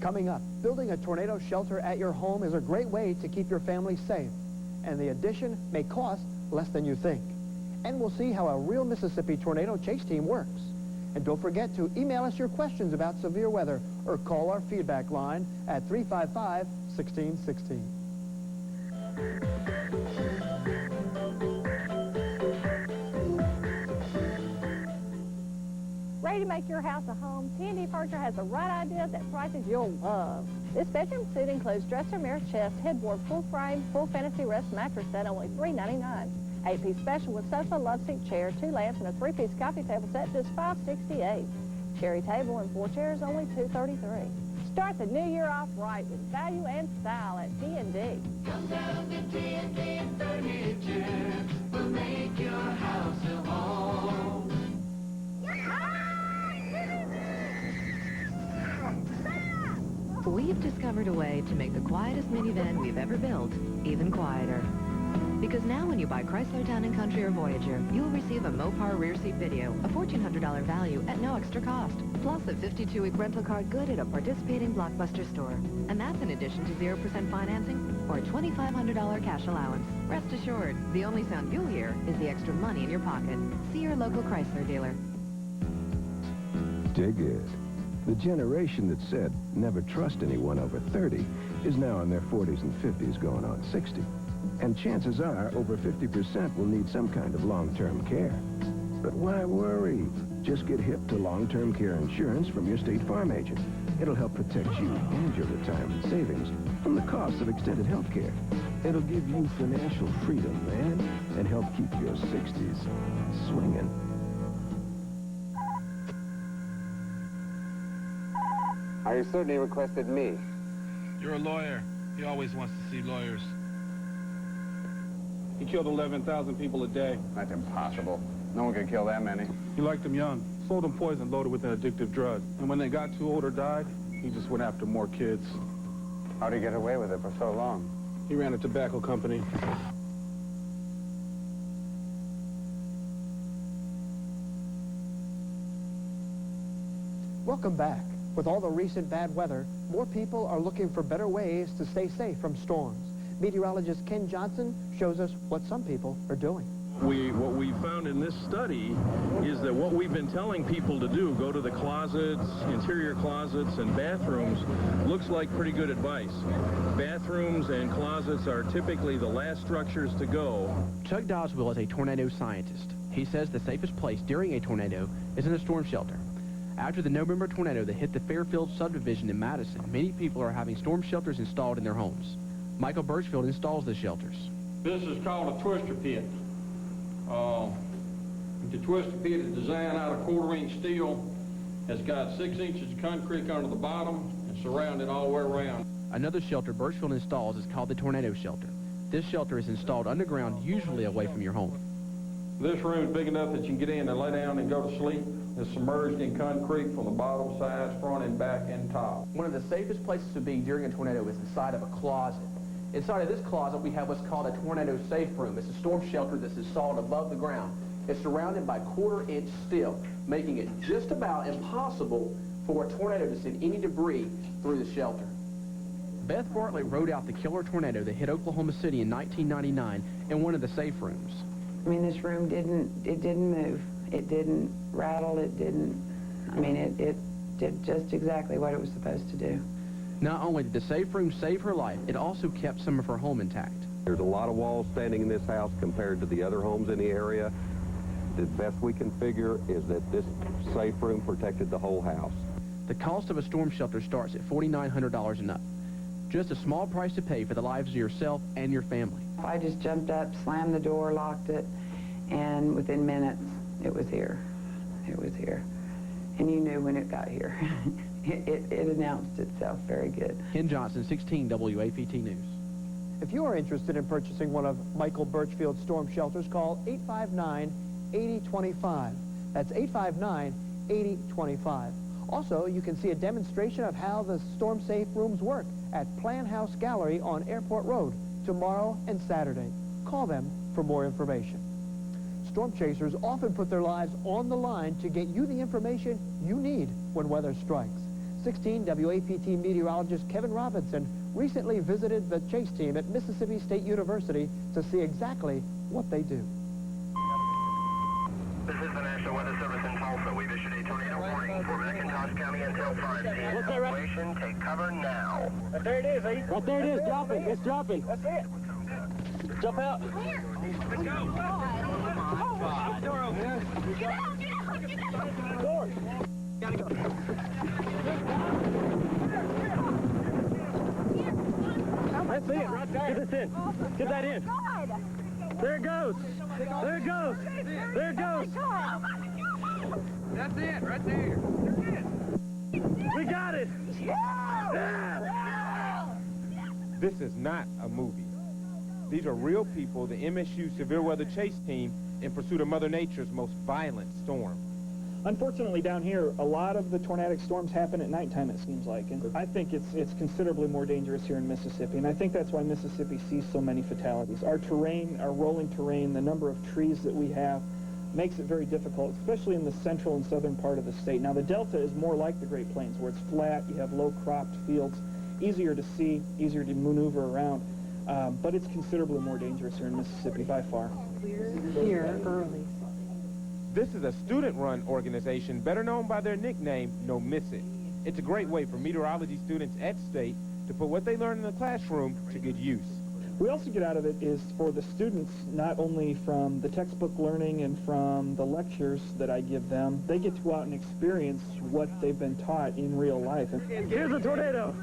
Coming up, building a tornado shelter at your home is a great way to keep your family safe. And the addition may cost less than you think. And we'll see how a real Mississippi tornado chase team works. And don't forget to email us your questions about severe weather or call our feedback line at 355-1616. Ready to make your house a home? T&D Furniture has the right ideas at prices you'll love. This bedroom suite includes dresser, mirror, chest, headboard, full frame, full fantasy rest mattress set, only $3.99. 8-piece special with sofa, lovesick chair, 2 lamps, and a 3-piece coffee table set, just $568. Cherry table and 4 chairs, only $233. Start the new year off right with value and style at T&D. Come down to T&D Furniture. We'll make your house a home. We've discovered a way to make the quietest minivan we've ever built even quieter. Because now when you buy Chrysler Town & Country or Voyager, you'll receive a Mopar rear seat video, a $1,400 value at no extra cost, plus a 52-week rental car good at a participating Blockbuster store. And that's in addition to 0% financing or a $2,500 cash allowance. Rest assured, the only sound you'll hear is the extra money in your pocket. See your local Chrysler dealer. Dig it. The generation that said never trust anyone over 30 is now in their 40s and 50s going on 60. And chances are over 50% will need some kind of long-term care. But why worry? Just get hip to long-term care insurance from your State Farm agent. It'll help protect you and your retirement savings from the costs of extended health care. It'll give you financial freedom, man, and help keep your 60s swinging. You certainly requested me. You're a lawyer. He always wants to see lawyers. He killed 11,000 people a day. That's impossible. No one could kill that many. He liked them young. Sold them poison loaded with an addictive drug. And when they got too old or died, he just went after more kids. How'd he get away with it for so long? He ran a tobacco company. Welcome back. With all the recent bad weather, more people are looking for better ways to stay safe from storms. Meteorologist Ken Johnson shows us what some people are doing. What we found in this study is that what we've been telling people to do, go to the closets, interior closets, and bathrooms, looks like pretty good advice. Bathrooms and closets are typically the last structures to go. Chuck Doswell is a tornado scientist. He says the safest place during a tornado is in a storm shelter. After the November tornado that hit the Fairfield subdivision in Madison, many people are having storm shelters installed in their homes. Michael Birchfield installs the shelters. This is called a twister pit. The twister pit is designed out of 1/4-inch steel. It's got 6 inches of concrete under the bottom and surrounded all the way around. Another shelter Birchfield installs is called the tornado shelter. This shelter is installed underground, usually away from your home. This room is big enough that you can get in and lay down and go to sleep. It's submerged in concrete from the bottom, sides, front, and back, and top. One of the safest places to be during a tornado is inside of a closet. Inside of this closet, we have what's called a tornado safe room. It's a storm shelter that's installed above the ground. It's surrounded by 1/4-inch steel, making it just about impossible for a tornado to send any debris through the shelter. Beth Bartlett wrote out the killer tornado that hit Oklahoma City in 1999 in one of the safe rooms. I mean, this room didn't move. It didn't rattle. It didn't, I mean, it did just exactly what it was supposed to do. Not only did the safe room save her life, it also kept some of her home intact. There's a lot of walls standing in this house compared to the other homes in the area. The best we can figure is that this safe room protected the whole house. The cost of a storm shelter starts at $4,900 and up. Just a small price to pay for the lives of yourself and your family. I just jumped up, slammed the door, locked it, and within minutes, it was here. It was here. And you knew when it got here. It announced itself very good. Ken Johnson, 16 WAPT News. If you are interested in purchasing one of Michael Birchfield's storm shelters, call 859-8025. That's 859-8025. Also, you can see a demonstration of how the storm safe rooms work at Plan House Gallery on Airport Road tomorrow and Saturday. Call them for more information. Storm chasers often put their lives on the line to get you the information you need when weather strikes. 16 WAPT meteorologist Kevin Robinson recently visited the chase team at Mississippi State University to see exactly what they do. This is the National Weather Service in Tulsa. We've issued a tornado warning for McIntosh County until 5 p.m. Situation, take cover now. There it is, eh? Right there it is, dropping. It's dropping. That's it. Jump out. Let's go. Door open. Get out, get out, get out. Door. Gotta go. That's it, right there. Get this in. Get that in. There it goes. There it goes. There it goes. That's it, right there. We got it. This is not a movie. These are real people, the MSU Severe Weather Chase Team, in pursuit of Mother Nature's most violent storm. Unfortunately, down here, a lot of the tornadic storms happen at nighttime, it seems like. And I think it's considerably more dangerous here in Mississippi. And I think that's why Mississippi sees so many fatalities. Our terrain, our rolling terrain, the number of trees that we have makes it very difficult, especially in the central and southern part of the state. Now, the Delta is more like the Great Plains, where it's flat, you have low-cropped fields, easier to see, easier to maneuver around. But it's considerably more dangerous here in Mississippi by far. We're here early. This is a student-run organization better known by their nickname, No Miss It. It's a great way for meteorology students at State to put what they learn in the classroom to good use. We also get out of it is for the students, not only from the textbook learning and from the lectures that I give them, they get to go out and experience what they've been taught in real life. Here's a tornado!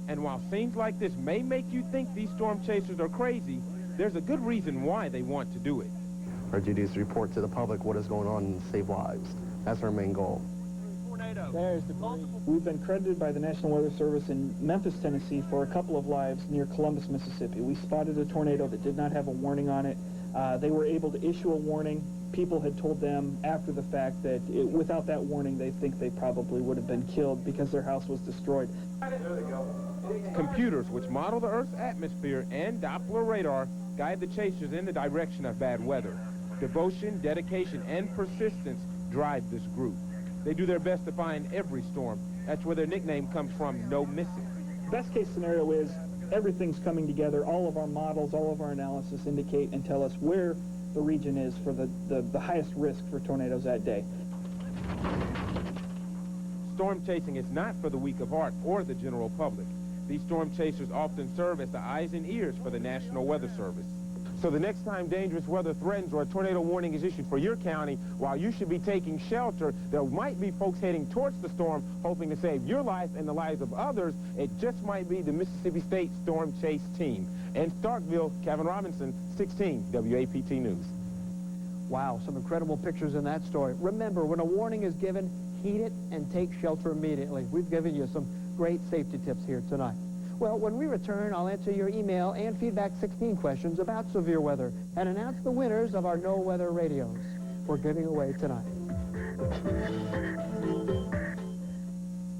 And while scenes like this may make you think these storm chasers are crazy, there's a good reason why they want to do it. Our duty is to report to the public what is going on and save lives. That's our main goal. There's the debris. We've been credited by the National Weather Service in Memphis, Tennessee for a couple of lives near Columbus, Mississippi. We spotted a tornado that did not have a warning on it. They were able to issue a warning. People had told them after the fact that without that warning, they think they probably would have been killed because their house was destroyed. There they go. Computers, which model the Earth's atmosphere, and Doppler radar guide the chasers in the direction of bad weather. Devotion, dedication, and persistence drive this group. They do their best to find every storm. That's where their nickname comes from, No Miss It. Best case scenario is everything's coming together. All of our models, all of our analysis indicate and tell us where the region is for the highest risk for tornadoes that day. Storm chasing is not for the weak of heart or the general public. These storm chasers often serve as the eyes and ears for the National Weather Service. So the next time dangerous weather threatens or a tornado warning is issued for your county, while you should be taking shelter, there might be folks heading towards the storm hoping to save your life and the lives of others. It just might be the Mississippi State Storm Chase Team. In Starkville, Kevin Robinson, 16 WAPT News. Wow, some incredible pictures in that story. Remember, when a warning is given, heed it and take shelter immediately. We've given you some great safety tips here tonight. Well, when we return, I'll answer your email and Feedback 16 questions about severe weather and announce the winners of our No Weather radios we're giving away tonight.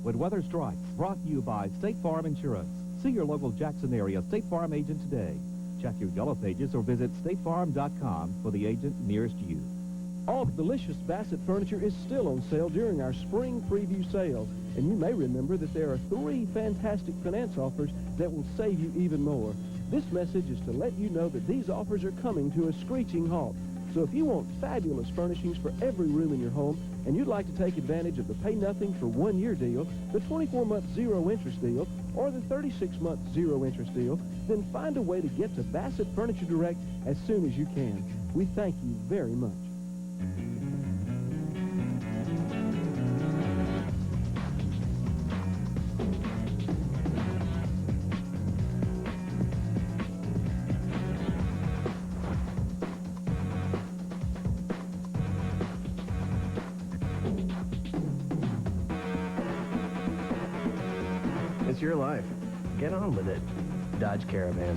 When weather strikes, brought to you by State Farm Insurance. See your local Jackson area State Farm agent today. Check your Yellow Pages or visit statefarm.com for the agent nearest you. All the delicious Bassett furniture is still on sale during our spring preview sale. And you may remember that there are 3 fantastic finance offers that will save you even more. This message is to let you know that these offers are coming to a screeching halt. So if you want fabulous furnishings for every room in your home, and you'd like to take advantage of the pay nothing for 1-year deal, the 24-month zero interest deal, or the 36-month zero interest deal, then find a way to get to Bassett Furniture Direct as soon as you can. We thank you very much. It's your life. Get on with it. Dodge Caravan.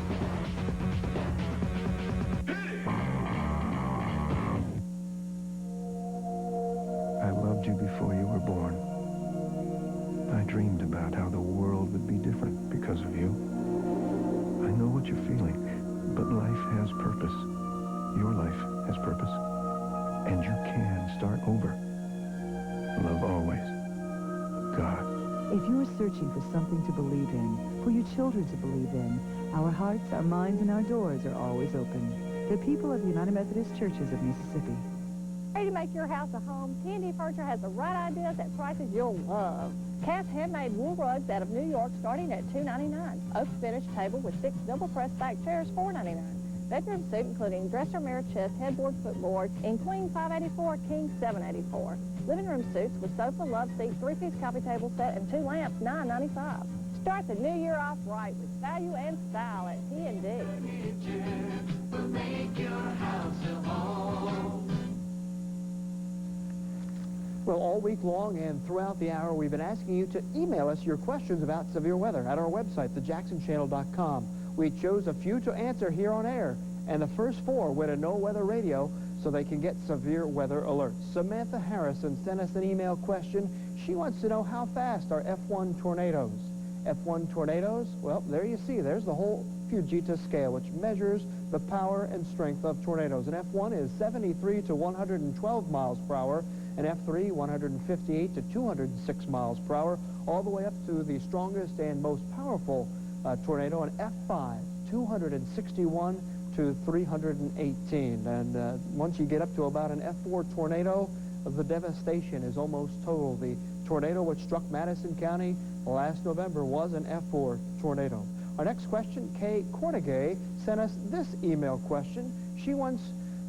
I loved you before you were born. I dreamed about how the world would be different because of you. I know what you're feeling, but life has purpose. Your life has purpose. And you can start over. Love always. God. If you're searching for something to believe in, for your children to believe in, our hearts, our minds, and our doors are always open. The people of the United Methodist Churches of Mississippi. Ready to make your house a home? T&D Furniture has the right ideas at prices you'll love. Cast handmade wool rugs out of New York starting at $2.99. Oak finish table with 6 double press back chairs, $4.99. Bedroom suite including dresser, mirror, chest, headboard, footboard in Queen $584, King $784. Living room suites with sofa, love seat, 3-piece coffee table set, and 2 lamps, $9.95. Start the new year off right with value and style at T&D. Will make your house a home. Well, all week long and throughout the hour, we've been asking you to email us your questions about severe weather at our website, thejacksonchannel.com. We chose a few to answer here on air, and the first 4 win a No Weather radio so they can get severe weather alerts. Samantha Harrison sent us an email question. She wants to know how fast are F1 tornadoes. F1 tornadoes, well, there you see, there's the whole Fujita scale, which measures the power and strength of tornadoes. And F1 is 73 to 112 miles per hour, and F3, 158 to 206 miles per hour, all the way up to the strongest and most powerful tornado, an F5, 261 to 318. And once you get up to about an F4 tornado, the devastation is almost total. The tornado which struck Madison County last November was an F4 tornado. Our next question, Kay Cornegay sent us this email question. She wants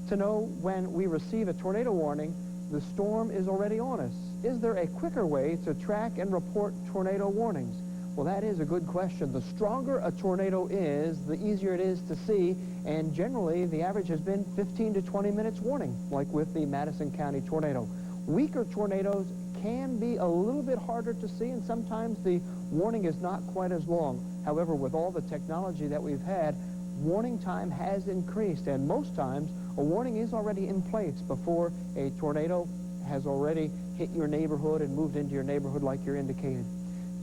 to know when we receive a tornado warning, the storm is already on us. Is there a quicker way to track and report tornado warnings? Well, that is a good question. The stronger a tornado is, the easier it is to see, and generally the average has been 15 to 20 minutes warning, like with the Madison County tornado. Weaker tornadoes can be a little bit harder to see, and sometimes the warning is not quite as long. However, with all the technology that we've had, warning time has increased, and most times a warning is already in place before a tornado has already hit your neighborhood and moved into your neighborhood like you're indicated.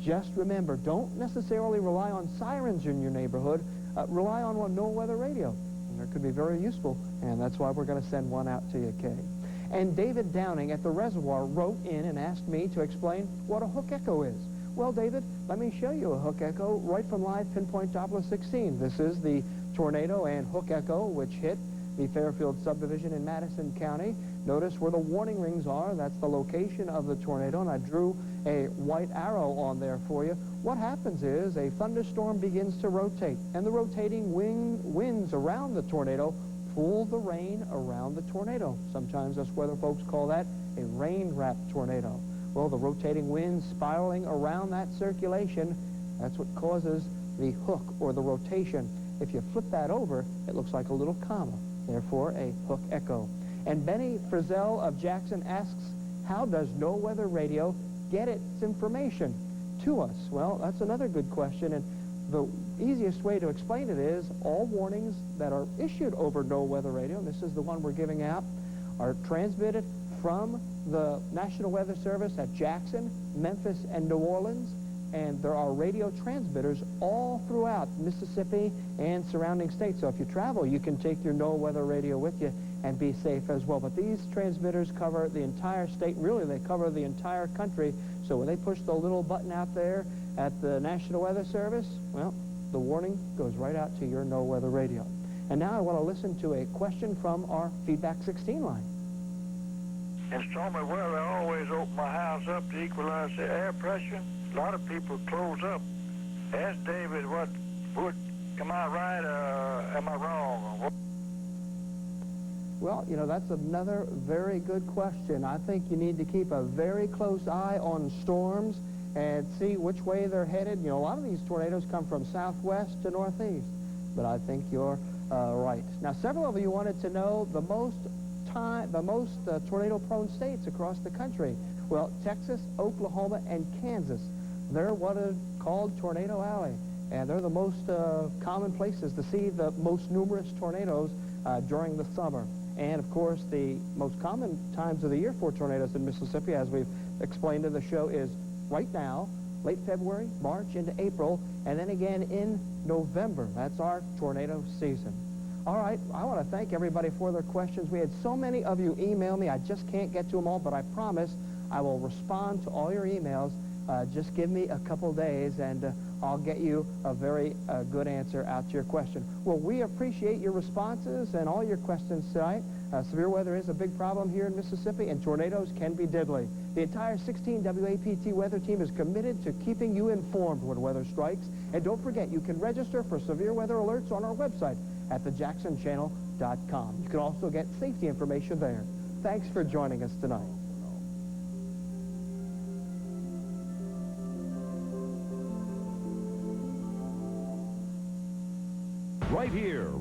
Just remember, don't necessarily rely on sirens in your neighborhood. Rely on one no-weather radio. And it could be very useful, and that's why we're going to send one out to you, Kay. And David Downing at the Reservoir wrote in and asked me to explain what a hook echo is. Well, David, let me show you a hook echo right from live Pinpoint Doppler 16. This is the tornado and hook echo which hit the Fairfield subdivision in Madison County. Notice where the warning rings are. That's the location of the tornado, and I drew a white arrow on there for you. What happens is a thunderstorm begins to rotate, and the rotating winds around the tornado pull the rain around the tornado. Sometimes us weather folks call that a rain-wrapped tornado. Well, the rotating winds spiraling around that circulation, that's what causes the hook or the rotation. If you flip that over, it looks like a little comma, therefore a hook echo. And Benny Frizzell of Jackson asks, how does No Weather Radio get its information to us? Well, that's another good question, and the easiest way to explain it is all warnings that are issued over No Weather Radio, and this is the one we're giving out, are transmitted from the National Weather Service at Jackson, Memphis, and New Orleans, and there are radio transmitters all throughout Mississippi and surrounding states. So if you travel, you can take your No Weather Radio with you and be safe as well. But these transmitters cover the entire state. Really, they cover the entire country. So when they push the little button out there at the National Weather Service, well, the warning goes right out to your No Weather Radio. And now I want to listen to a question from our Feedback 16 line. In stormy weather, I always open my house up to equalize the air pressure. A lot of people close up. Ask David, am I right or am I wrong? Well, you know, that's another very good question. I think you need to keep a very close eye on storms and see which way they're headed. You know, a lot of these tornadoes come from southwest to northeast, but I think you're right. Now, several of you wanted to know the most tornado-prone states across the country. Well, Texas, Oklahoma, and Kansas, they're what is called Tornado Alley, and they're the most common places to see the most numerous tornadoes during the summer. And, of course, the most common times of the year for tornadoes in Mississippi, as we've explained in the show, is right now, late February, March into April, and then again in November. That's our tornado season. All right, I want to thank everybody for their questions. We had so many of you email me. I just can't get to them all, but I promise I will respond to all your emails. Just give me a couple days, and I'll get you a very good answer out to your question. Well, we appreciate your responses and all your questions tonight. Severe weather is a big problem here in Mississippi, and tornadoes can be deadly. The entire 16 WAPT weather team is committed to keeping you informed when weather strikes. And don't forget, you can register for severe weather alerts on our website at thejacksonchannel.com. You can also get safety information there. Thanks for joining us tonight. Right here.